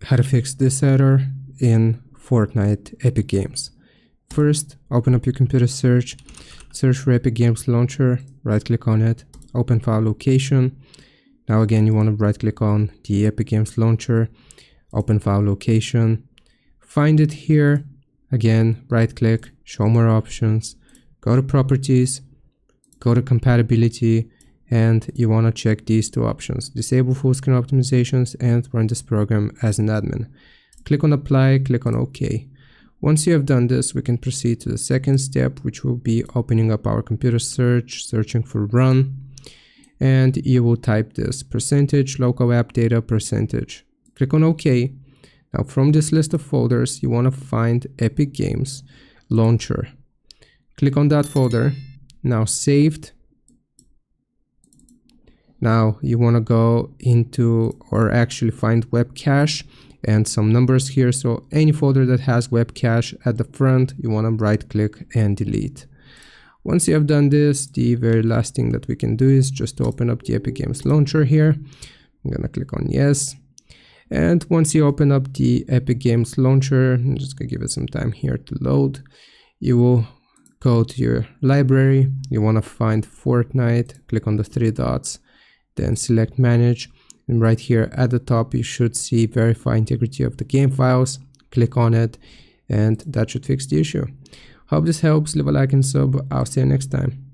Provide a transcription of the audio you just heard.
how to fix this error in Fortnite Epic Games. First, open up your computer search for Epic Games Launcher, right click on it, open file location. Now again, you want to right click on the Epic Games Launcher, open file location, find it here, again, right click, show more options, go to properties, go to compatibility, and you want to check these two options, disable full screen optimizations and run this program as an admin. Click on apply, click on OK. Once you have done this, we can proceed to the second step, which will be opening up our computer search, searching for run, and you will type this % local app data %. Click on OK. Now from this list of folders, you want to find Epic Games Launcher. Click on that folder, now saved. Now you want to go into, or actually find web cache and some numbers here. So any folder that has web cache at the front, you want to right click and delete. Once you have done this, the very last thing that we can do is just to open up the Epic Games Launcher here. I'm going to click on yes. And once you open up the Epic Games Launcher, I'm just going to give it some time here to load. You will go to your library. You want to find Fortnite, click on the three dots, then select manage, and right here at the top you should see verify integrity of the game files. Click on it and that should fix the issue. Hope this helps. Leave a like and sub. I'll see you next time.